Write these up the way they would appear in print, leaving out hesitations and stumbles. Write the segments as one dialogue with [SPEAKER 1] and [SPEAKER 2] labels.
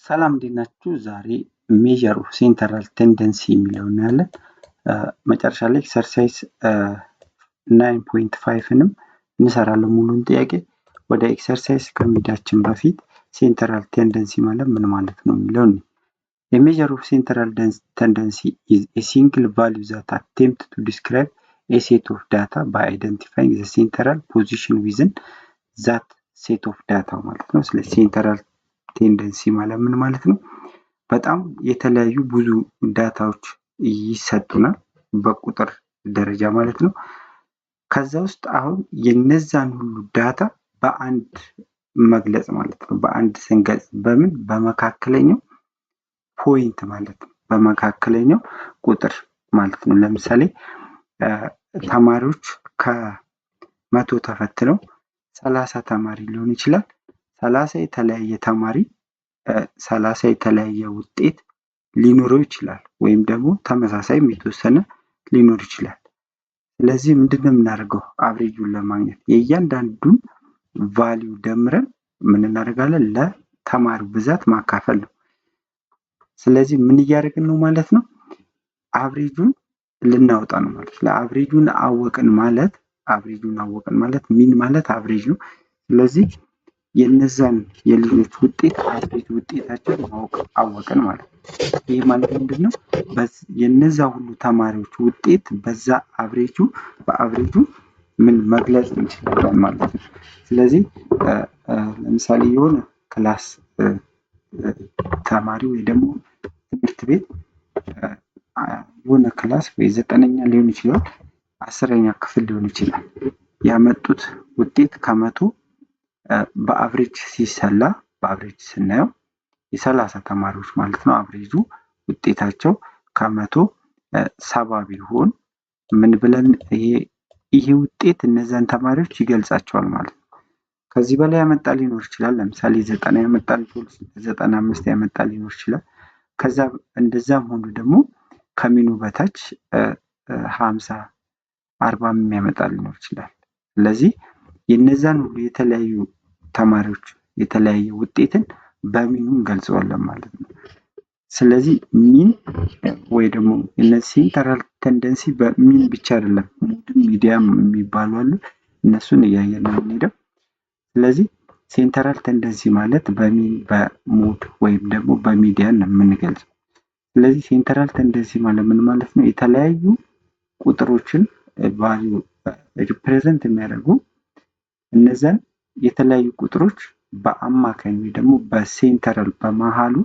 [SPEAKER 1] ሰላም እንዴት ናችሁ? ዛሬ ሜዠር ኦፍ ሴንትራል ቴንደንሲ የሚለውን እናያለን። መጨረሻ ላይ ኤክሰርሳይዝ 9.5ንም እንሰራለን ሙሉን ጥያቄ። ወደ ኤክሰርሳይዝ ከመሄዳችን በፊት ሴንትራል ቴንደንሲ ማለት ምን ማለት ነው የሚለውን ነው። A measure of central tendency is a single value that attempts to describe a set of data by identifying the central position within that set of data ማለት ነው። ስለዚህ ሴንትራል ቴንደንሲ ማለት ምን ማለት ነው? በጣም የተለያዩ ብዙ ዳታዎች ይሰጡናል በቁጥር ደረጃ ማለት ነው። ከዛ ውስጥ አሁን የነዛን ሁሉ ዳታ በአንድ መግለጽ ማለት ነው። በአንድ ስንገልጽ በምን በመካከለኛው ፖይንት ማለት ነው። በመካከለኛው ቁጥር ማለት ነው። ለምሳሌ ተማሪዎች ከ100 ተፈትነው 30 ተማሪ ሊሆን ይችላል። 30 የተለያየ ተማሪ 30 የተለያየ ውጤት ሊኖረው ይችላል። ወይም ደግሞ ተመሳሳይም የተወሰነ ሊኖር ይችላል። ስለዚህ ምንድነው የምናደርገው? አቨሬጁን ለማግኘት የእያንዳንዱን ቫልዩ ደምረን ምን እናደርጋለን? ለተማሪው ብዛት ማካፈል ነው። ስለዚህ ምን እያደረግን ነው ማለት ነው? አቨሬጁን ልናወጣ ነው ማለት ነው። አቨሬጁን አወቅን ማለት ሚን ማለት አቨሬጅ ነው። ስለዚህ የነዛን የልጆች ውጤት አቨሬጅ ውጤታቸውን ማወቅ አወቅን ማለት ነው። ይሄ ማለት ምንድነው? የነዛ ሁሉ ተማሪዎች ውጤት በዛ በአቨሬጁ ምን መግለጽ እንችላለን ማለት ነው። ስለዚህ ለምሳሌ የሆነ ክላስ ተማሪ ወይ ደግሞ ትምህርት ቤት የሆነ ክላስ ወይ 9ኛ ሊሆን ይችላል 10ኛ ክፍል ሊሆን ይችላል። ያመጡት ውጤት ከ100 በአቨሬጅ ሲሰላ በአቨሬጅ ስናየው የ30 ተማሪዎች ማለት ነው። አቨሬጁ ውጤታቸው ከ100 70 ቢሆን ምን ብለን ይሄ ውጤት እነዛን ተማሪዎች ይገልጻቸዋል ማለት ነው። ከዚህ በላይ ያመጣ ሊኖር ይችላል። ለምሳሌ 90 ያመጣ ሊኖር ይችላል፣ 95 ያመጣ ሊኖር ይችላል። ከዛ እንደዛም ሆኖ ደግሞ ከሚኑ በታች 50 40 የሚያመጣ ሊኖር ይችላል። ስለዚህ የነዛን ሁሉ የተለያዩ ተማሪዎች የተለያየ ውጤትን በሚኑ እንገልጸዋለን ማለት ነው። ስለዚህ ሚን ወይ ደግሞ እነዚህ ሴንትራል ቴንደንሲ በሚን ብቻ አይደለም ሚዲያም የሚባሉ አሉ። እነሱን እያየን ነው የምንሄደው። ስለዚህ ሴንትራል ቴንደንሲ ማለት በሚን በሞድ ወይም ደግሞ በሚዲያን ነው የምንገልጸው። ስለዚህ ሴንትራል ቴንደንሲ ማለት ምን ማለት ነው? የተለያዩ ቁጥሮችን ቫልዩ ሪፕሬዘንት የሚያደርጉ እነዛን የተለያዩ ቁጥሮች በአማካኝ ወይ ደግሞ በሴንትራል በመሃሉ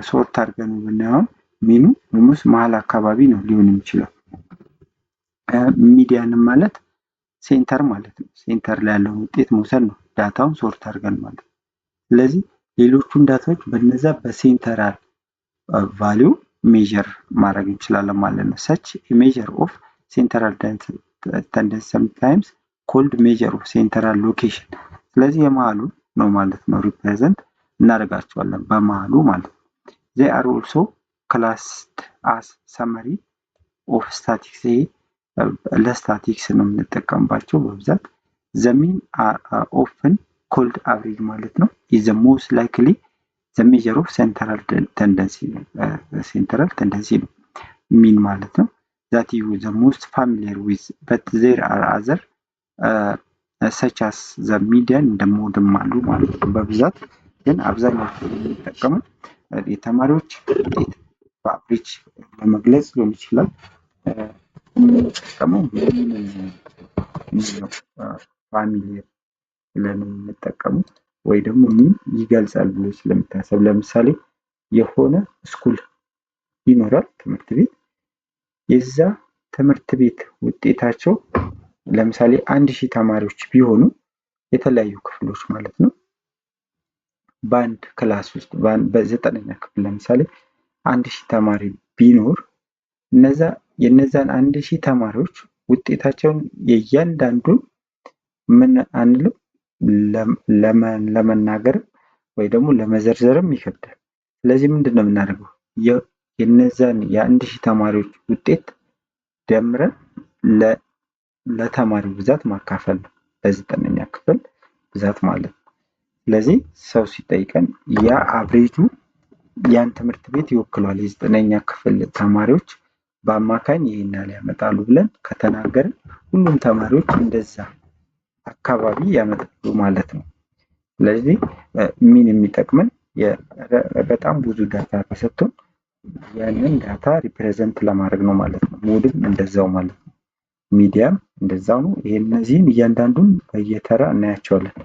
[SPEAKER 1] ሶርት አድርገን ብናየው ሚኑ ኦልሞስት መሀል አካባቢ ነው ሊሆን የሚችለው። ሚዲያንም ማለት ሴንተር ማለት ነው። ሴንተር ላይ ያለውን ውጤት መውሰድ ነው ዳታውን ሶርት አድርገን ማለት ነው። ስለዚህ ሌሎቹን ዳታዎች በነዛ በሴንተራል ቫልዩ ሜዠር ማድረግ እንችላለን ማለት ነው። ሰች ሜዠር ኦፍ ሴንትራል ቴንደንሲ ሰምታይምስ ኮልድ ሜዠር ኦፍ ሴንትራል ሎኬሽን። ስለዚህ የመሃሉ ነው ማለት ነው ሪፕሬዘንት እናደርጋቸዋለን በመሃሉ ማለት ነው። they are also classed as summary of statistics። ለስታቲክስ ነው የምንጠቀምባቸው በብዛት። the mean are often called average ማለት ነው is the most likely the measure of central tendency ነው mean ማለት ነው that you the most familiar with but there are other such as the median እንደ ሞድም አሉ ማለት ነው። በብዛት ግን አብዛኛው የሚጠቀሙት የተማሪዎች ውጤት በአቨሬጅ ለመግለጽ ሊሆን ይችላል። የምንጠቀመው ፋሚሊየር ብለን የምንጠቀመው ወይ ደግሞ ሚን ይገልጻል ብሎ ስለሚታሰብ ለምሳሌ የሆነ ስኩል ይኖራል ትምህርት ቤት የዛ ትምህርት ቤት ውጤታቸው ለምሳሌ 1000 ተማሪዎች ቢሆኑ የተለያዩ ክፍሎች ማለት ነው በአንድ ክላስ ውስጥ በ9ኛ ክፍል ለምሳሌ 1000 ተማሪ ቢኖር የነዛን 1000 ተማሪዎች ውጤታቸውን የእያንዳንዱን ምን አንልም ለመናገር ወይ ደግሞ ለመዘርዘርም ይከብዳል። ስለዚህ ምንድነው የምናደርገው? የነዛን የ1000 ተማሪዎች ውጤት ደምረን ለተማሪው ብዛት ማካፈል ነው። በ9ኛ ክፍል ብዛት ማለት ነው። ስለዚህ ሰው ሲጠይቀን ያ አብሬጁ ያን ትምህርት ቤት ይወክሏል። የዘጠነኛ ክፍል ተማሪዎች በአማካኝ ይሄን ያህል ያመጣሉ ብለን ከተናገርን ሁሉም ተማሪዎች እንደዛ አካባቢ ያመጣሉ ማለት ነው። ስለዚህ ሚን የሚጠቅመን በጣም ብዙ ዳታ ተሰጥቶን ያንን ዳታ ሪፕሬዘንት ለማድረግ ነው ማለት ነው። ሞድም እንደዛው ማለት ነው። ሚዲያም እንደዛው ነው። እነዚህን እያንዳንዱን በየተራ እናያቸዋለን።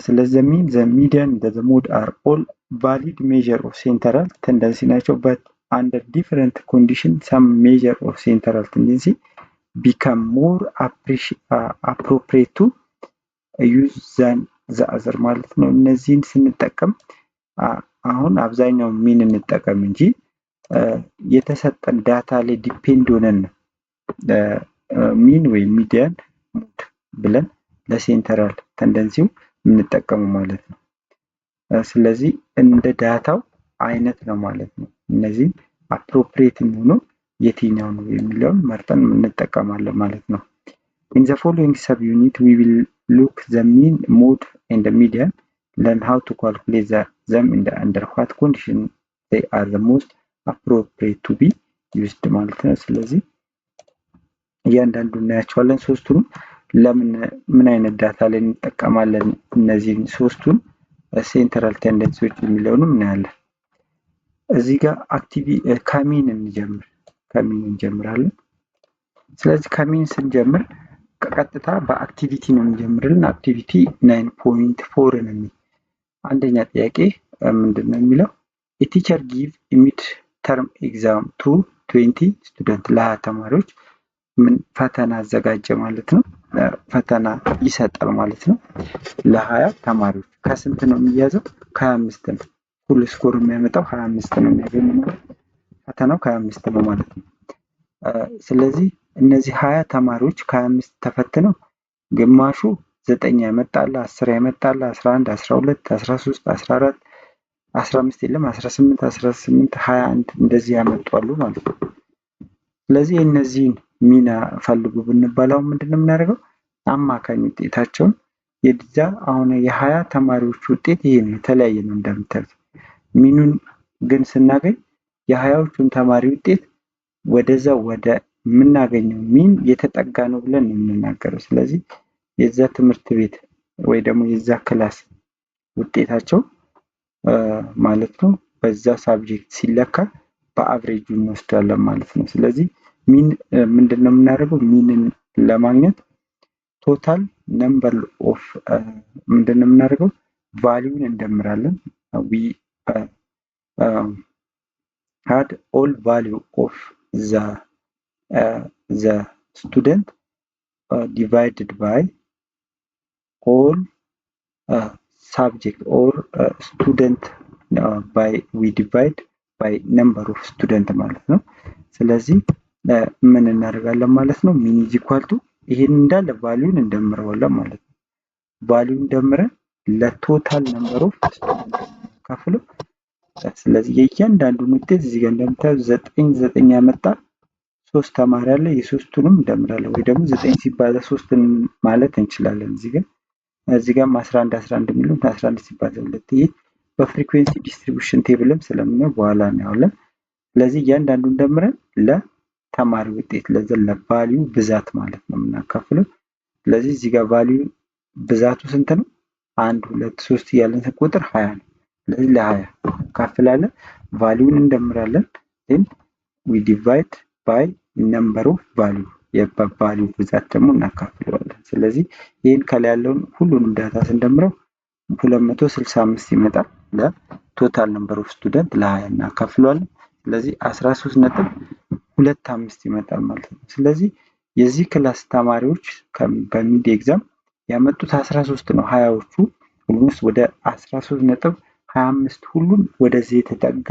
[SPEAKER 1] ስለዚህ ሚን ዘ ሚዲያን ዘ ሞድ አር ኦል ቫሊድ ሜዥር ኦፍ ሴንትራል ቴንደንሲ ናቸው። በት አንደር ዲፈረንት ኮንዲሽን ሰም ሜዥር ኦፍ ሴንትራል ቴንደንሲ ቢካም ሞር አፕሮፕሪየት ቱ ዩዝ ዛን ዘ አዘር ማለት ነው። እነዚህን ስንጠቀም አሁን አብዛኛው ሚን እንጠቀም እንጂ የተሰጠን ዳታ ላይ ዲፔንድ ሆነን ሚን ወይም ሚዲያን ሞድ ብለን ለሴንትራል ቴንደንሲው እንጠቀሙ ማለት ነው። ስለዚህ እንደ ዳታው አይነት ነው ማለት ነው። እነዚህ አፕሮፕሪየት የሚሆነው የትኛው ነው የሚለውን መርጠን እንጠቀማለን ማለት ነው። In the following subunit, we will look the mean, mode, and the median, learn how to calculate them under what condition they are the most appropriate to be used ማለት ነው። ስለዚህ እያንዳንዱ እናያቸዋለን። ሶስቱንም ለምን ምን አይነት ዳታ ላይ እንጠቀማለን እነዚህን ሶስቱን ሴንትራል ቴንደንሲዎች የሚለውንም እናያለን። እዚህ ጋር ከሚን እንጀምራለን። ስለዚህ ከሚን ስንጀምር ቀጥታ በአክቲቪቲ ነው የሚጀምርልን። አክቲቪቲ 9.4 ነው የሚል አንደኛ ጥያቄ ምንድነው የሚለው የቲቸር ጊቭ ሚድ ተርም ኤግዛም ቱ 20 ስቱደንት ለ20 ተማሪዎች ምን ፈተና አዘጋጀ ማለት ነው። ፈተና ይሰጣል ማለት ነው ለ20 ተማሪዎች። ከስንት ነው የሚያዘው? ከ25 ነው። ሁሉ ስኮር የሚያመጣው 25 ነው የሚያገኘው ማለት ፈተናው ከ25 ነው ማለት ነው። ስለዚህ እነዚህ 20 ተማሪዎች ከ25 ተፈትነው ግማሹ 9 ያመጣል፣ 10 ያመጣል፣ 11፣ 12፣ 13፣ 14፣ 15 የለም 18፣ 21 እንደዚህ ያመጣሉ ማለት ነው። ስለዚህ እነዚህን ሚና ፈልጉ ብንባለው ምንድነው የምናደርገው? አማካኝ ውጤታቸውን የዛ አሁን የ20 ተማሪዎች ውጤት ይሄ ነው፣ የተለያየ ነው እንደምታዩት። ሚኑን ግን ስናገኝ የ20ዎቹን ተማሪ ውጤት ወደዛ ወደ የምናገኘው ሚን የተጠጋ ነው ብለን ነው የምንናገረው። ስለዚህ የዛ ትምህርት ቤት ወይ ደግሞ የዛ ክላስ ውጤታቸው ማለት ነው በዛ ሳብጀክት ሲለካ በአቨሬጁ እንወስዳለን ማለት ነው። ስለዚህ ሚን ምንድነው የምናደርገው? ሚንን ለማግኘት ቶታል ነምበር ኦፍ ምንድነው የምናደርገው? ቫልዩን እንደምራለን። we add all value of the student divided by all subject or student by we divide by number of student ማለት ነው። ስለዚህ ምን እናደርጋለን ማለት ነው? ሚን ኢዝ ኢኳል ቱ ይሄን እንዳለ ቫልዩን እንደምረዋለን ማለት ነው። ቫልዩን እንደምረን ለቶታል ነምበር ኦፍ ስቱደንት ከፍሎ ስለዚህ የእያንዳንዱን ውጤት እዚህ ጋር እንደምታዩት 9 ያመጣ 3 ተማሪ አለ። የሶስቱንም እንደምራለን ወይ ደግሞ 9 ሲባዛ 3 ማለት እንችላለን። እዚህ ጋር 11 11 የሚሉት 11 ሲባዛ 2 ይሄ በፍሪኩዌንሲ ዲስትሪቢዩሽን ቴብልም ስለምናየው በኋላ እናያለን። ስለዚህ እያንዳንዱ እንደምረን ለተማሪ ውጤት ለቫልዩ ብዛት ማለት ነው የምናካፍለው። ስለዚህ እዚህ ጋር ቫልዩ ብዛቱ ስንት ነው? 1 2 3 እያለን ቁጥር 20 ነው። ስለዚህ ለ20 ካፍላለን ቫልዩን እንደምራለን then we divide by number of value የቫልዩ ብዛት ደግሞ እናካፍለዋለን። ስለዚህ ይሄን ከላይ ያለውን ሁሉንም ዳታ ስንደምረው 265 ይመጣል። ለቶታል ነምበር ኦፍ ስቱደንት ለ20 እናካፍለዋለን። ስለዚህ 13.25 ይመጣል ማለት ነው። ስለዚህ የዚህ ክላስ ተማሪዎች በሚድ ኤግዛም ያመጡት 13 ነው። 20ዎቹ ኦልሞስት ወደ 13.25 ሁሉም ወደዚህ የተጠጋ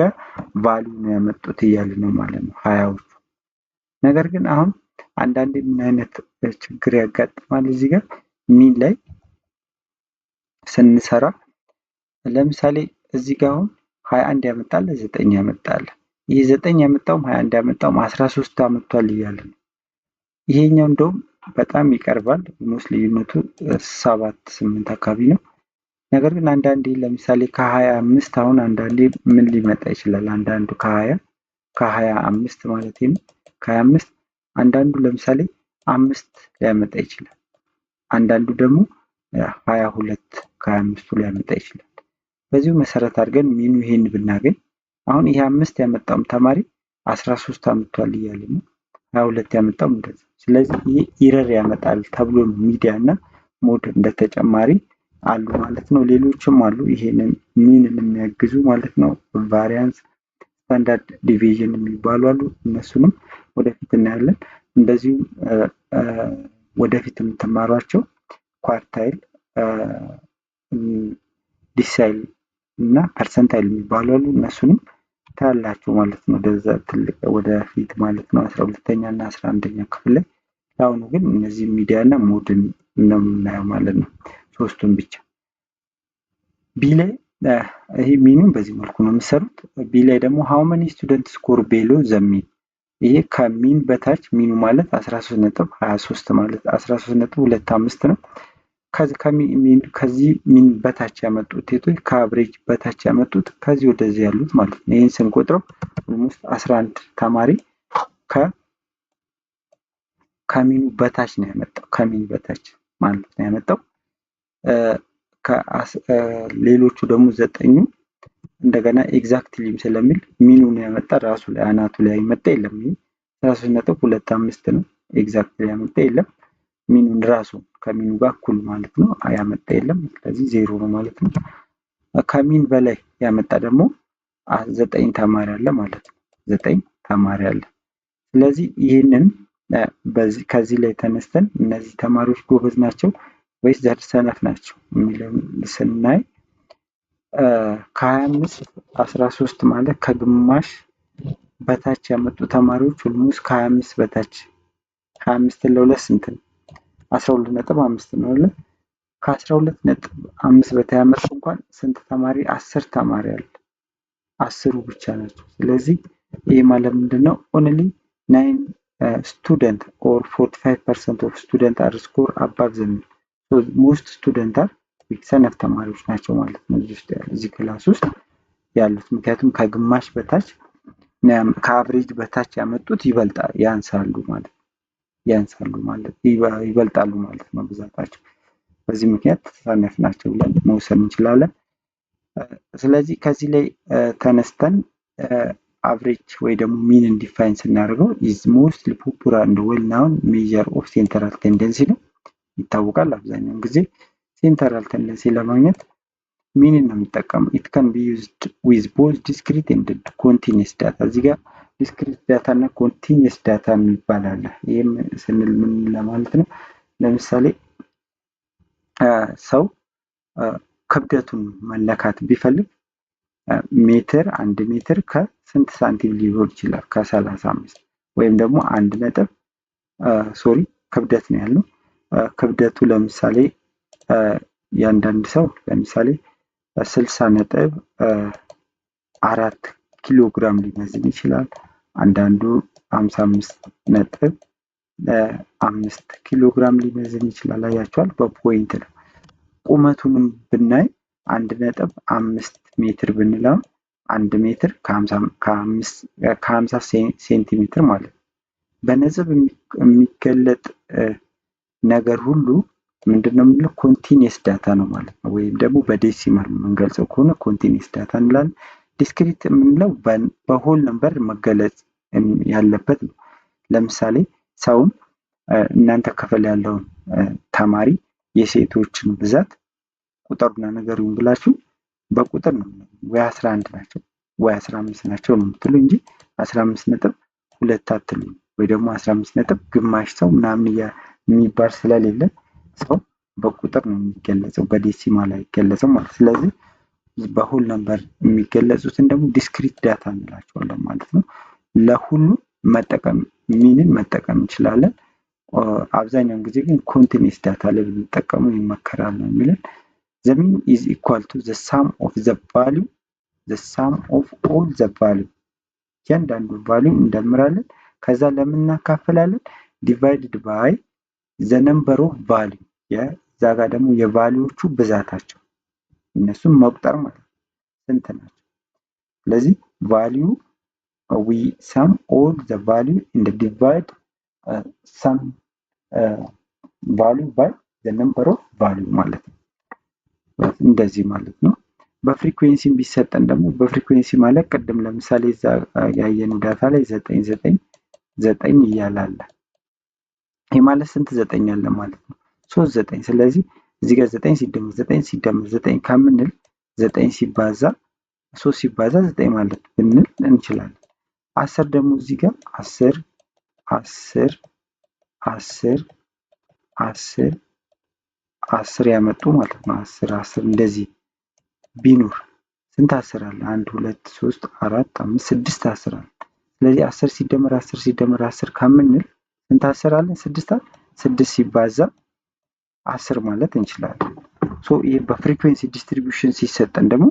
[SPEAKER 1] ቫልዩ ነው ያመጡት እያለ ነው ማለት ነው 20ዎቹ። ነገር ግን አሁን አንዳንዴ ምን አይነት ችግር ያጋጥማል? እዚህ ጋር ሚን ላይ ስንሰራ ለምሳሌ እዚህ ጋር አሁን 21 ያመጣል 9 ያመጣል። ይሄ 9 ያመጣውም 21 ያመጣውም 13 አመጣል እያለ ነው። ይሄኛው እንደውም በጣም ይቀርባል። ኦልሞስት ልዩነቱ 7 8 አካባቢ ነው። ነገር ግን አንዳንዴ ለምሳሌ ከ25 አሁን አንዳንዴ ምን ሊመጣ ይችላል? አንዳንዱ ከ25 ማለት ነው። ከ25 አንዳንዱ ለምሳሌ 5 ሊያመጣ ይችላል። አንዳንዱ ደግሞ 22 ከ25ቱ ሊያመጣ ይችላል። በዚሁ መሰረት አድርገን ሚኑ ይሄን ብናገኝ አሁን ይሄ 5 ያመጣውም ተማሪ 13 አምጥቷል እያለ ነው። 22 ያመጣው እንደዚህ። ስለዚህ ይሄ ኢረር ያመጣል ተብሎ ነው ሚዲያ እና ሞድ እንደተጨማሪ አሉ ማለት ነው። ሌሎችም አሉ ይሄንን ሚንን የሚያግዙ ማለት ነው። ቫሪያንስ፣ ስታንዳርድ ዲቪዥን የሚባሉ አሉ። እነሱንም ወደፊት እናያለን። እንደዚሁም ወደፊት የምትማሯቸው ኳርታይል፣ ዲሳይል እና ፐርሰንታይል የሚባሉ አሉ። እነሱንም ታያላችሁ ማለት ነው ወደፊት ማለት ነው 12ኛ እና 11ኛ ክፍል ላይ። ለአሁኑ ግን እነዚህ ሚዲያ እና ሞድን ነው የምናየው ማለት ነው፣ ሶስቱን ብቻ። ቢ ላይ ይሄ ሚኑን በዚህ መልኩ ነው የምሰሩት። ቢ ላይ ደግሞ ሃው መኒ ስቱደንት ስኮር ቤሎ ዘሚን፣ ይሄ ከሚን በታች ሚኑ ማለት 13.23 ማለት 13.25 ነው። ከዚህ ሚን በታች ያመጡ ውጤቶች ከአብሬጅ በታች ያመጡት ከዚህ ወደዚህ ያሉት ማለት ነው። ይህን ስንቆጥረው ኦልሞስት 11 ተማሪ ከሚኑ በታች ነው ያመጣው። ከሚኑ በታች ማለት ነው ያመጣው። ሌሎቹ ደግሞ 9 እንደገና ኤግዛክትሊም ስለሚል ሚኑን ያመጣ ራሱ ላይ አናቱ ላይ ያመጣ የለም። ይሄ 13.25 ነው። ኤግዛክትሊ ያመጣ የለም። ሚኑን ራሱ ከሚኑ ጋር እኩል ማለት ነው ያመጣ የለም። ስለዚህ 0 ነው ማለት ነው። ከሚን በላይ ያመጣ ደግሞ 9 ተማሪ አለ ማለት ነው። 9 ተማሪ አለ። ስለዚህ ይህንን ከዚህ ላይ ተነስተን እነዚህ ተማሪዎች ጎበዝ ናቸው ወይስ ሰነፍ ናቸው የሚለውን ስናይ ከ25 13 ማለት ከግማሽ በታች ያመጡ ተማሪዎች ኦልሞስት ከ25 በታች 25 ለሁለት ስንት ነው? 12.5 ነው አይደል? ከ12.5 በታች ያመጡ እንኳን ስንት ተማሪ? 10 ተማሪ አለ። 10ሩ ብቻ ናቸው። ስለዚህ ይሄ ማለት ምንድነው? ኦንሊ 9 student or 45% of student are score above them. So most student are ሰነፍ ተማሪዎች ናቸው ማለት ነው እዚህ ክላስ ውስጥ ያሉት። ምክንያቱም ከግማሽ በታች ከአቨሬጅ በታች ያመጡት ያንሳሉ ይበልጣሉ ማለት ነው ብዛታቸው። በዚህ ምክንያት ሰነፍ ናቸው ብለን መውሰድ እንችላለን። ስለዚህ ከዚህ ላይ ተነስተን አቨሬጅ ወይ ደግሞ ሚንን ዲፋይን ስናደርገው is mostly popular and well known measure of central tendency ነው ይታወቃል። አብዛኛውን ጊዜ ሴንትራል ቴንደንሲ ለማግኘት ሚንን ነው የሚጠቀመው። it can be used with both discrete and continuous data። እዚህ ጋር discrete data እና continuous data የሚባል አለ። ይህም ስንል ምን ለማለት ነው? ለምሳሌ ሰው ክብደቱን መለካት ቢፈልግ ሜትር 1 ሜትር ከስንት ሳንቲም ሊሆን ይችላል? ከ35 ወይም ደግሞ ክብደት ነው ያለው። ክብደቱ ለምሳሌ ያንዳንድ ሰው ለምሳሌ 60.4 ኪሎ ግራም ሊመዝን ይችላል። አንዳንዱ 55.5 ኪሎ ግራም ሊመዝን ይችላል። አያችኋል፣ በፖይንት ነው። ቁመቱንም ብናይ 1.5 ሜትር ብንለው 1 ሜትር ከ50 ሴንቲሜትር ማለት ነው። በነጥብ የሚገለጥ ነገር ሁሉ ምንድነው የምንለው? ኮንቲኒየስ ዳታ ነው ማለት ነው። ወይም ደግሞ በዴሲማል የምንገልጸው ከሆነ ኮንቲኒየስ ዳታ እንላለን። ዲስክሪት የምንለው በሆል ነምበር መገለጽ ያለበት ነው። ለምሳሌ ሰውን እናንተ ክፍል ያለውን ተማሪ የሴቶችን ብዛት ቁጥሩና ነገሩን ብላችሁ በቁጥር ነው ወይ 11 ናቸው ወይ 15 ናቸው ነው የምትሉ እንጂ 15.2 አትሉ ወይ ደግሞ 15 ነጥብ ግማሽ ሰው ምናምን የሚባል ስለሌለ ሰው በቁጥር ነው የሚገለጸው፣ በዴሲማል አይገለጽም ማለት። ስለዚህ በሆል ነምበር የሚገለጹትን ደግሞ ዲስክሪት ዳታ እንላቸዋለን ማለት ነው። ለሁሉ ሚንን መጠቀም እንችላለን። አብዛኛውን ጊዜ ግን ኮንቲኒየስ ዳታ ላይ ብንጠቀሙ ይመከራል ነው የሚለን። the mean is equal to the sum of all the value። እያንዳንዱ ቫልዩ እንደምራለን፣ ከዛ ለምን እናካፍላለን? divided by the number of value። እዛ ጋር ደግሞ የቫልዩዎቹ ብዛታቸው እነሱን መቁጠር ማለት ነው። ስንት ናቸው? ስለዚህ ቫልዩ we sum all the value and divide sum value by the number of value ማለት ነው። እንደዚህ ማለት ነው። በፍሪኩዌንሲ ቢሰጠን ደግሞ በፍሪኩዌንሲ ማለት ቅድም ለምሳሌ እዛ ያየነው ዳታ ላይ 9 እያላለ ይሄ ማለት ስንት 9 አለ ማለት ነው? 3 9። ስለዚህ እዚህ ጋር 9 ሲደመር 9 ከምንል 9 ሲባዛ 3 ሲባዛ 9 ማለት ብንል እንችላለን። 10 ደግሞ እዚህ ጋር 10 10 10 10 10 ያመጡ ማለት ነው። 10 10 እንደዚህ ቢኖር ስንት 10 አለ? 1 2 3 4 5 6 10 አለ። ስለዚህ 10 ሲደመር 10 ሲደመር 10 ከምንል ስንት 10 አለ? 6 ሲባዛ 10 ማለት እንችላለን። ይሄ በፍሪኩዌንሲ ዲስትሪቢዩሽን ሲሰጠን ደግሞ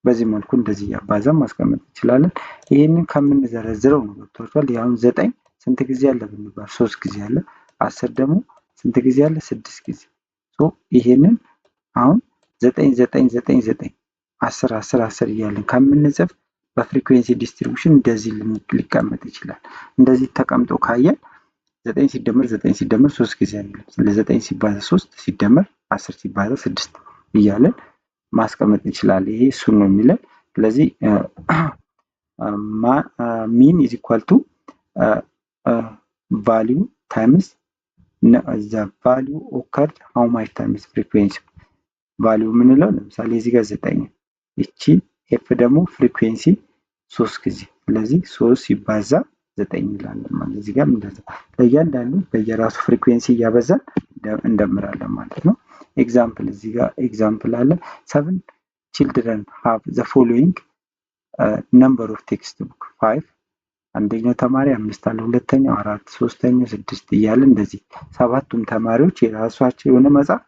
[SPEAKER 1] በዚህ መልኩ እንደዚህ ያባዛን ማስቀመጥ እንችላለን። ይሄንን ከምንዘረዝረው ነው ገብቷችኋል። ያሁን 9 ስንት ጊዜ አለ ብንባል 3 ጊዜ አለ። 10 ደግሞ ስንት ጊዜ አለ? 6 ጊዜ። ይሄንን አሁን 9 9 9 9 10 10 10 እያለን ከምንጽፍ በፍሪኩዌንሲ ዲስትሪቢዩሽን እንደዚህ ሊቀመጥ ይችላል። እንደዚህ ተቀምጦ ካየን 9 ሲደመር 9 ሲደመር 3 ጊዜ አለ። ስለዚህ 9 ሲባዛ 3 ሲደመር 10 ሲባዛ 6 እያለን ማስቀመጥ እንችላለን። ይሄ እሱን ነው የሚለን። ስለዚህ ሚን ኢዝ ኢኳል ቱ ቫልዩ ታይምስ ዘ ቫልዩ ኦከርድ ሃው ማች ታይምስ ፍሪኩዌንሲ። ቫልዩ የምንለው ለምሳሌ እዚህ ጋር 9 እቺ ኤፍ ደግሞ ፍሪኩዌንሲ 3 ጊዜ። ስለዚህ 3 ሲባዛ 9 እንላለን ማለት እዚህ ጋር እንደዛ ለእያንዳንዱ በየራሱ ፍሪኩዌንሲ እያበዛን እንደምራለን ማለት ነው። ኤግዛምፕል እዚህ ጋር ኤግዛምፕል አለ 7 children have the following number of textbook 5 አንደኛው ተማሪ 5 አለ፣ ሁለተኛው 4፣ ሶስተኛው 6 እያለ እንደዚህ ሰባቱም ተማሪዎች የራሳቸው የሆነ መጽሐፍ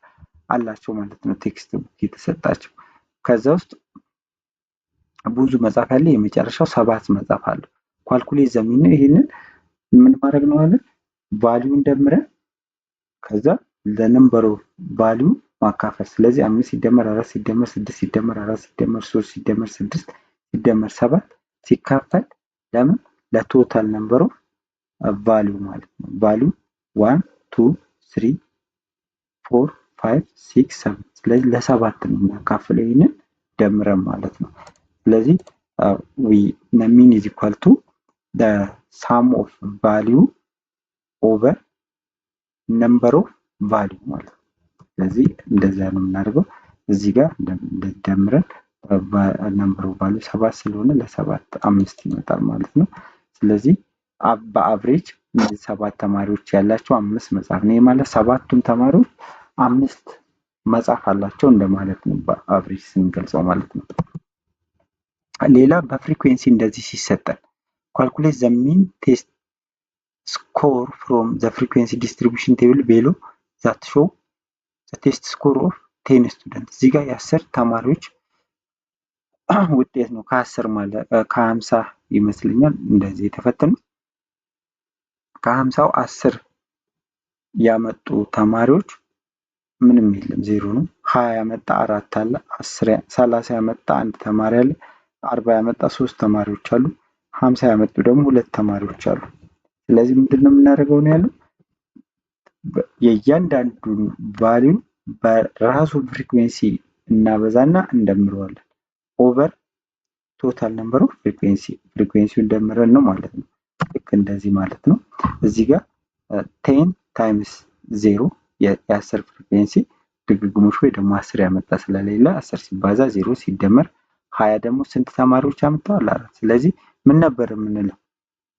[SPEAKER 1] አላቸው ማለት ነው። ቴክስት ቡክ የተሰጣቸው ከዛ ውስጥ ብዙ መጽሐፍ ያለ የመጨረሻው 7 መጽሐፍ አለ። ኳልኩሌት ዘሚን ነው። ይሄንን ምን ማድረግ ነው አለ ቫልዩ እንደምረን ከዛ ለነምበሩ ቫልዩ ማካፈል። ስለዚህ 5 ሲደመር 4 ሲደመር 6 ሲደመር 4 ሲደመር 3 ሲደመር 6 ሲደመር 7 ሲካፈል ለምን ለቶታል ነምበር ኦፍ ቫልዩ ማለት ነው። ቫልዩ 1 2 3 4 5 6 7 ስለዚህ ለሰባት ነው የሚያካፍለው ይሄንን ደምረን ማለት ነው። ስለዚህ ሚን ኢዝ ኢኳል ቱ the sum of value over number of value ማለት ነው። ስለዚህ እንደዛ ነው የምናደርገው። እዚህ ጋር እንደደምረን ነምበር ኦፍ ቫልዩ 7 ስለሆነ ለሰባት 5 ይመጣል ማለት ነው። ስለዚህ በአቨሬጅ እነዚህ 7 ተማሪዎች ያላቸው 5 መጽሐፍ ነው ማለት ሰባቱም ተማሪዎች 5 መጽሐፍ አላቸው እንደማለት ነው በአቨሬጅ ስንገልጸው ማለት ነው። ሌላ በፍሪኩዌንሲ እንደዚህ ሲሰጠን calculate the mean test score from the frequency distribution table below that show the test score of 10 students። እዚህ ጋር የ10 ተማሪዎች ውጤት ነው ከ10 ማለት ከ50 ይመስለኛል እንደዚህ የተፈተኑት ከ50ው 10 ያመጡ ተማሪዎች ምንም የለም ዜሮ ነው። 20 ያመጣ 4 አለ፣ 30 ያመጣ 1 ተማሪ አለ፣ 40 ያመጣ 3 ተማሪዎች አሉ፣ 50 ያመጡ ደግሞ 2 ተማሪዎች አሉ። ስለዚህ ምንድነው የምናደርገው ነው ያለው የእያንዳንዱን ቫልዩ በራሱ ፍሪኩዌንሲ እናበዛና እንደምረዋለን ኦቨር ቶታል ነምበር ኦፍ ፍሪኩዌንሲውን ደምረን ነው ማለት ነው። ልክ እንደዚህ ማለት ነው። እዚህ ጋር 10 ታይምስ 0 የ10 ፍሪኩዌንሲ ድግግሞሽ ወይ ደግሞ 10 ያመጣ ስለሌለ 10 ሲባዛ 0 ሲደመር 20 ደግሞ ስንት ተማሪዎች አመጣዋል? 4። ስለዚህ ምን ነበር የምንለው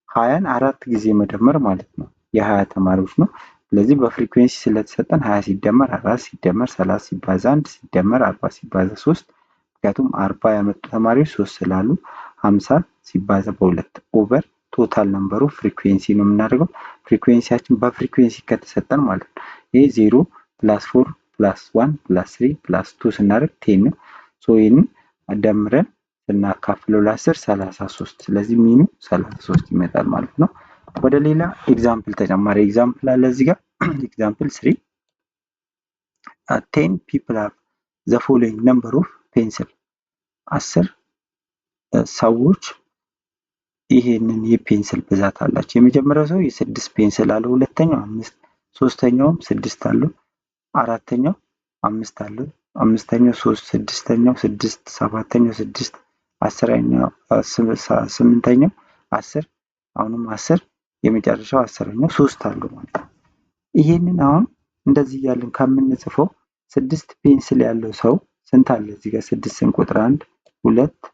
[SPEAKER 1] 20ን 4 ጊዜ መደመር ማለት ነው የ20 ተማሪዎች ነው። ስለዚህ በፍሪኩዌንሲ ስለተሰጠን 20 ሲደመር 4 ሲደመር 30 ሲባዛ 1 ሲደመር 40 ሲባዛ 3 ምክንያቱም 40 ያመጡ ተማሪዎች 3 ስላሉ 50 ሲባዛ በ2 ኦቨር ቶታል ነምበሩ ፍሪኩዌንሲ ነው የምናደርገው። ፍሪኩዌንሲያችን በፍሪኩዌንሲ ከተሰጠን ማለት ነው ይሄ 0 + 4 + 1 + 3 + 2 ስናደርግ 10 ነው። ይሄንን ደምረን ስናካፍለው ለ10 33 ስለዚህ ሚኑ 33 ይመጣል ማለት ነው። ወደ ሌላ ኤግዛምፕል ተጨማሪ ኤግዛምፕል አለ እዚህ ጋር ኤግዛምፕል 3 10 people have the following number of ፔንስል 10 ሰዎች ይሄንን የፔንስል ብዛት አላቸው። የመጀመሪያው ሰው የ6 ፔንስል አለው፣ ሁለተኛው 5፣ ሶስተኛውም 6 አለው፣ አራተኛው 5 አለው፣ አምስተኛው 3፣ ስድስተኛው 6፣ ሰባተኛው 6፣ አስረኛው 8ኛው 10፣ አሁንም 10፣ የመጨረሻው 10ኛው 3 አለው ማለት ነው። ይሄንን አሁን እንደዚህ እያልን ከምንጽፈው 6 ፔንስል ያለው ሰው ስንት አለ? እዚህ ጋር 6ን ቁጥር 1 2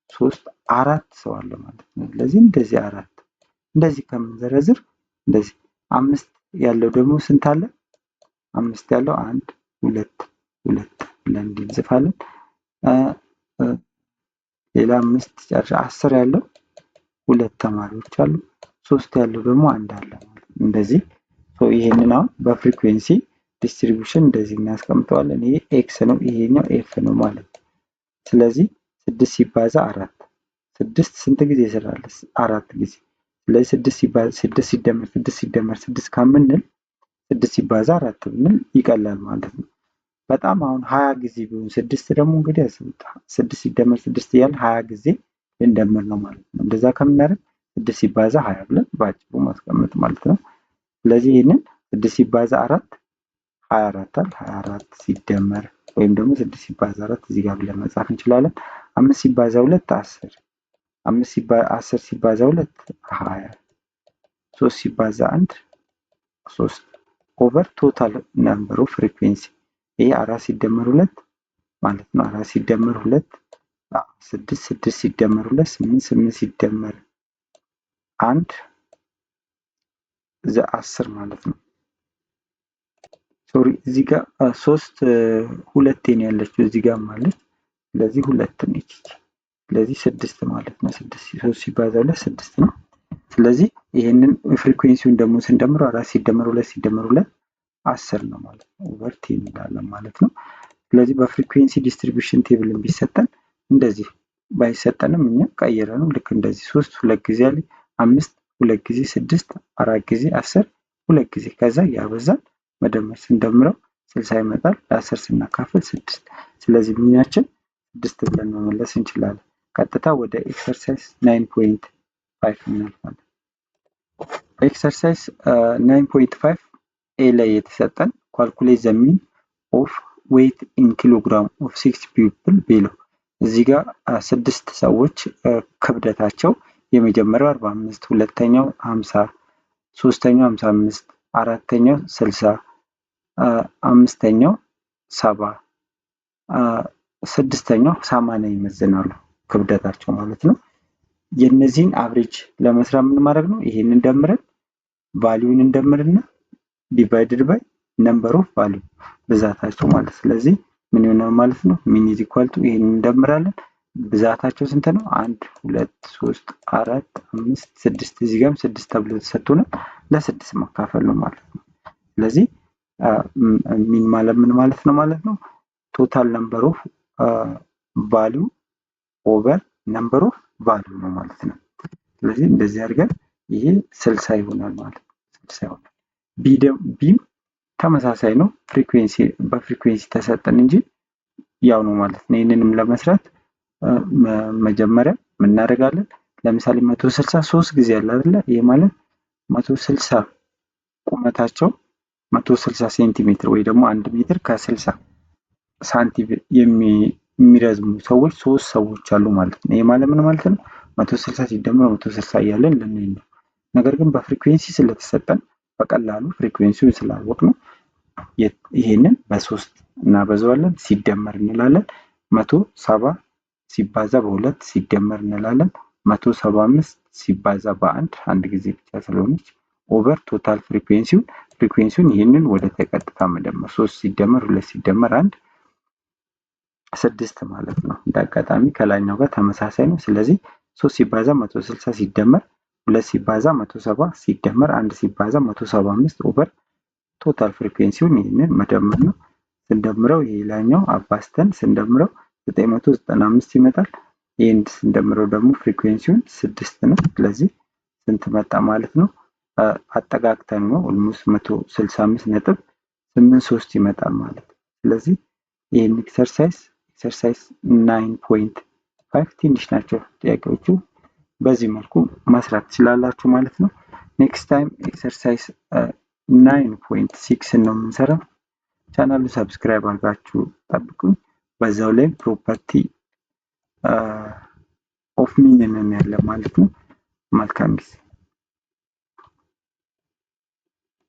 [SPEAKER 1] 3 4 ሰው አለ ማለት ነው። ስለዚህ እንደዚህ 4 እንደዚህ ከምንዘረዝር እንደዚህ 5 ያለው ደግሞ ስንት አለ? 5 ያለው 1 2 2 ብለን እንጽፋለን። ሌላ 5 ጨርሻ 10 ያለው 2 ተማሪዎች አሉ። 3 ያለው ደግሞ 1 አለ ማለት ነው። እንደዚህ ይሄንን አሁን በፍሪኩዌንሲ ዲስትሪቢዩሽን እንደዚህ እናስቀምጠዋለን። ይሄ ኤክስ ነው፣ ይሄኛው ኤፍ ነው ማለት ነው። ስለዚህ 6 ሲባዛ 4 6 ስንት ጊዜ ይሰራል? 4 ጊዜ። ስለዚህ 6 ሲደመር 6 ከምንል 6 ሲባዛ 4 ብንል ይቀላል ማለት ነው። በጣም አሁን 20 ጊዜ ቢሆን 6 ደግሞ እንግዲህ 6 ሲደመር 6 እያልን 20 ጊዜ ልንደምር ነው ማለት ነው። እንደዛ ከምናደርግ 6 ሲባዛ 20 ብለን በአጭሩ ማስቀመጥ ማለት ነው። ስለዚህ ይህንን 6 ሲባዛ 4 24 አለ። 24 ሲደመር ወይም ደግሞ 6 ሲባዛ 4 እዚህ ጋር ብለን መጻፍ እንችላለን። 5 ሲባዛ 2 10፣ 10 ሲባዛ 2 20፣ 3 ሲባዛ 1 3 ኦቨር ቶታል ነምበር ኦፍ ፍሪኩዌንሲ። ይሄ 4 ሲደመር 2 ማለት ነው። 4 ሲደመር 2 6፣ 6 ሲደመር 2 8፣ 8 ሲደመር 1 10 ማለት ነው። ሶሪ እዚህ ጋር 3 ሁለቴ ነው ያለችው እዚህ ጋር ማለት ስለዚህ 2 ነች። ስለዚህ 6 ማለት ነው። 6 3 ሲባዛ 2 6 ነው። ስለዚህ ይሄንን ፍሪኩዌንሲውን ደግሞ ስንደምረው 4 ሲደመር 2 ሲደመር 2 10 ነው ማለት ነው። ኦቨር 10 እንላለን ማለት ነው። ስለዚህ በፍሪኩዌንሲ ዲስትሪቢዩሽን ቴብልን ቢሰጠን እንደዚህ ባይሰጠንም እኛ ቀይረንም ልክ እንደዚህ 3 2 ጊዜ አለ፣ 5 2 ጊዜ፣ 6 4 ጊዜ፣ 10 2 ጊዜ ከዛ ያበዛል መደመር ስንደምረው 60 ይመጣል። ለ10 ስናካፍል 6። ስለዚህ ሚናችን 6 ብለን መመለስ እንችላለን። ቀጥታ ወደ ኤክሰርሳይዝ 9.5 እናልፋለን። ኤክሰርሳይዝ 9.5 ኤ ላይ የተሰጠን ካልኩሌት ዘ ሚን ኦፍ ዌይት ኢን ኪሎግራም ኦፍ 6 ፒፕል ቢሎ። እዚህ ጋር 6 ሰዎች ክብደታቸው የመጀመሪያው 45፣ ሁለተኛው 50፣ ሶስተኛው 55፣ አራተኛው 60፣ አምስተኛው 70፣ ስድስተኛው 80 ይመዝናሉ ክብደታቸው ማለት ነው። የነዚህን አቨሬጅ ለመስራት ምን ማድረግ ነው? ይሄንን ደምረን ቫልዩን እንደምርና ዲቫይድድ ባይ ነምበር ኦፍ ቫልዩ ብዛታቸው ማለት ስለዚህ ምን ይሆናል ማለት ነው? ሚን ኢዝ ኢኳል ቱ ይሄንን እንደምራለን ብዛታቸው ስንት ነው? 1 2 3 4 5 6 እዚህ ጋርም 6 ተብሎ ተሰጥቶናል። ለ6 ማካፈል ነው ማለት ነው። ስለዚህ ሚን ማለት ምን ማለት ነው ማለት ነው? ቶታል ነምበር ኦፍ ቫልዩ ኦቨር ነምበር ኦፍ ቫልዩ ነው ማለት ነው። ስለዚህ እንደዚህ አድርገን ይሄ 60 ይሆናል ማለት ነው። 60 ይሆናል። ቢም ተመሳሳይ ነው። ፍሪኩዌንሲ በፍሪኩዌንሲ ተሰጠን እንጂ ያው ነው ማለት ነው። ይሄንንም ለመስራት መጀመሪያ ምን እናደርጋለን? ለምሳሌ 160 3 ጊዜ አለ አይደለ? ይሄ ማለት 160 ቁመታቸው 160 ሴንቲሜትር ወይ ደግሞ 1 ሜትር ከ60 ሳንቲም የሚረዝሙ ሰዎች 3 ሰዎች አሉ ማለት ነው። ይሄ ማለት ምን ማለት ነው? 160 ሲደመር 160 እያለን ልንል ነው። ነገር ግን በፍሪኩዌንሲ ስለተሰጠን በቀላሉ ፍሪኩዌንሲውን ስላወቅነው ይሄንን በ3 እናበዛዋለን ሲደመር እንላለን። 170 ሲባዛ በ2 ሲደመር እንላለን። 175 ሲባዛ በ1 አንድ ጊዜ ብቻ ስለሆነች ኦቨር ቶታል ፍሪኩዌንሲውን ይሄንን ወደ ተቀጥታ መደመር 3 ሲደመር 2 ሲደመር 1 6 ማለት ነው። እንዳጋጣሚ ከላይኛው ጋር ተመሳሳይ ነው። ስለዚህ 3 ሲባዛ 160 ሲደመር 2 ሲባዛ 170 ሲደመር 1 ሲባዛ 175 ኦቨር ቶታል ፍሪኩዌንሲውን ይሄንን መደመር ነው። ስንደምረው ይሄላኛው አባስተን ስንደምረው 995 ይመጣል። ይሄን ስንደምረው ደግሞ ፍሪኩዌንሲውን 6 ነው። ስለዚህ ስንት መጣ ማለት ነው? አጠጋግተን ነው ኦልሞስት 165.83 ይመጣል ማለት ነው። ስለዚህ ይሄን ኤክሰርሳይዝ ኤክሰርሳይዝ 9.5 ትንሽ ናቸው ጥያቄዎቹ። በዚህ መልኩ መስራት ትችላላችሁ ማለት ነው። ኔክስት ታይም ኤክሰርሳይዝ 9.6 ነው የምንሰራው። ቻናሉን ሰብስክራይብ አድርጋችሁ ጠብቁኝ። በዛው ላይ ፕሮፐርቲ ኦፍ ሚንን እናያለን ማለት ነው። መልካም ጊዜ